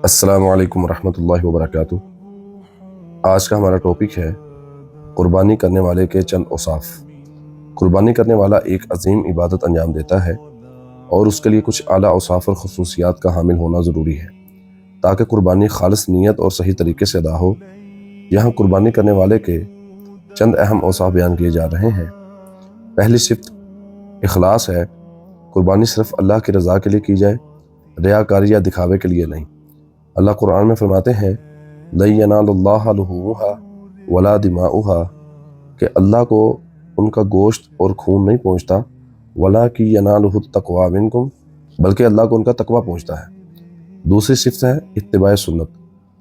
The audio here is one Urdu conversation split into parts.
السلام علیکم ورحمۃ اللہ وبرکاتہ۔ آج کا ہمارا ٹاپک ہے قربانی کرنے والے کے چند اوصاف۔ قربانی کرنے والا ایک عظیم عبادت انجام دیتا ہے اور اس کے لیے کچھ اعلیٰ اوصاف اور خصوصیات کا حامل ہونا ضروری ہے تاکہ قربانی خالص نیت اور صحیح طریقے سے ادا ہو۔ یہاں قربانی کرنے والے کے چند اہم اوصاف بیان کیے جا رہے ہیں۔ پہلی صفت اخلاص ہے۔ قربانی صرف اللہ کی رضا کے لیے کی جائے، ریاکاری یا دکھاوے کے لیے نہیں۔ اللہ قرآن میں فرماتے ہیں لَن يَنَالَ اللَّهَ لُحُومُهَا وَلَا دِمَاؤُهَا کہ اللہ کو ان کا گوشت اور خون نہیں پہنچتا، وَلَٰكِن يَنَالُهُ التَّقْوَىٰ مِنكُم بلکہ اللہ کو ان کا تقویٰ پہنچتا ہے۔ دوسری صفت ہے اتباع سنت۔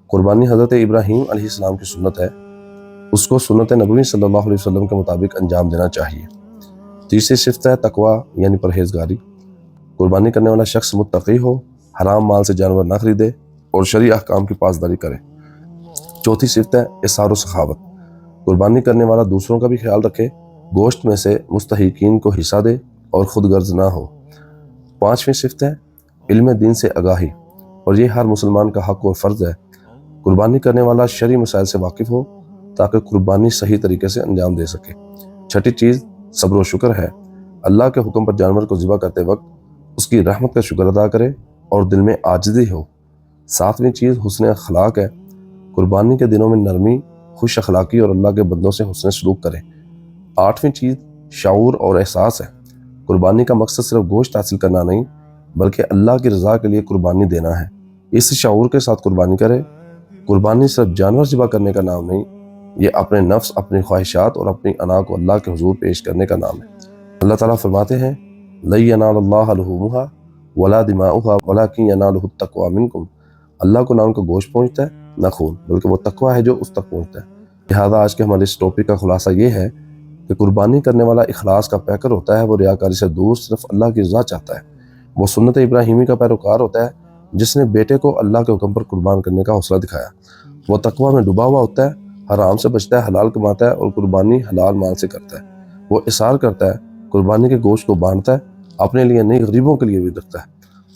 قربانی حضرت ابراہیم علیہ السلام کی سنت ہے، اس کو سنت نبوی صلی اللہ علیہ وسلم کے مطابق انجام دینا چاہیے۔ تیسری صفت ہے تقویٰ یعنی پرہیزگاری۔ قربانی کرنے والا شخص متقی ہو، حرام مال سے جانور نہ خریدے اور شرعی احکام کی پاسداری کرے۔ چوتھی صفت ہے احسان و سخاوت۔ قربانی کرنے والا دوسروں کا بھی خیال رکھے، گوشت میں سے مستحقین کو حصہ دے اور خود غرض نہ ہو۔ پانچویں صفت ہے علم دین سے آگاہی، اور یہ ہر مسلمان کا حق اور فرض ہے۔ قربانی کرنے والا شرعی مسائل سے واقف ہو تاکہ قربانی صحیح طریقے سے انجام دے سکے۔ چھٹی چیز صبر و شکر ہے۔ اللہ کے حکم پر جانور کو ذبح کرتے وقت اس کی رحمت کا شکر ادا کرے اور دل میں عاجزی ہو۔ ساتویں چیز حسن اخلاق ہے۔ قربانی کے دنوں میں نرمی، خوش اخلاقی اور اللہ کے بندوں سے حسن سلوک کریں۔ آٹھویں چیز شعور اور احساس ہے۔ قربانی کا مقصد صرف گوشت حاصل کرنا نہیں بلکہ اللہ کی رضا کے لیے قربانی دینا ہے۔ اس شعور کے ساتھ قربانی کرے۔ قربانی صرف جانور ذبح کرنے کا نام نہیں، یہ اپنے نفس، اپنی خواہشات اور اپنی انا کو اللہ کے حضور پیش کرنے کا نام ہے۔ اللہ تعالیٰ فرماتے ہیں لَن يَنَالَ اللَّهَ لُحُومُهَا وَلَا دِمَاؤُهَا وَلَٰكِن يَنَالُهُ التَّقْوَىٰ مِنكُم اللہ کو نہ ان کا گوشت پہنچتا ہے نہ خون، بلکہ وہ تقویٰ ہے جو اس تک پہنچتا ہے۔ لہٰذا آج کے ہمارے اس ٹاپک کا خلاصہ یہ ہے کہ قربانی کرنے والا اخلاص کا پیکر ہوتا ہے، وہ ریاکاری سے دور صرف اللہ کی رضا چاہتا ہے۔ وہ سنت ابراہیمی کا پیروکار ہوتا ہے جس نے بیٹے کو اللہ کے حکم پر قربان کرنے کا حوصلہ دکھایا۔ وہ تقویٰ میں ڈوبا ہوا ہوتا ہے، حرام سے بچتا ہے، حلال کماتا ہے اور قربانی حلال مال سے کرتا ہے۔ وہ اصرار کرتا ہے، قربانی کے گوشت کو بانٹتا ہے، اپنے لیے نہیں غریبوں کے لیے بھی رکھتا ہے۔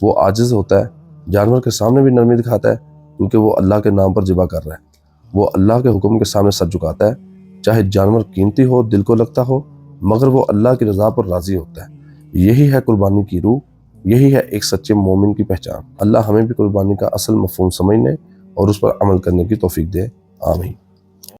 وہ عاجز ہوتا ہے، جانور کے سامنے بھی نرمی دکھاتا ہے کیونکہ وہ اللہ کے نام پر ذبح کر رہا ہے۔ وہ اللہ کے حکم کے سامنے سر جھکاتا ہے، چاہے جانور قیمتی ہو، دل کو لگتا ہو، مگر وہ اللہ کی رضا پر راضی ہوتا ہے۔ یہی ہے قربانی کی روح، یہی ہے ایک سچے مومن کی پہچان۔ اللہ ہمیں بھی قربانی کا اصل مفہوم سمجھنے اور اس پر عمل کرنے کی توفیق دے۔ آمین۔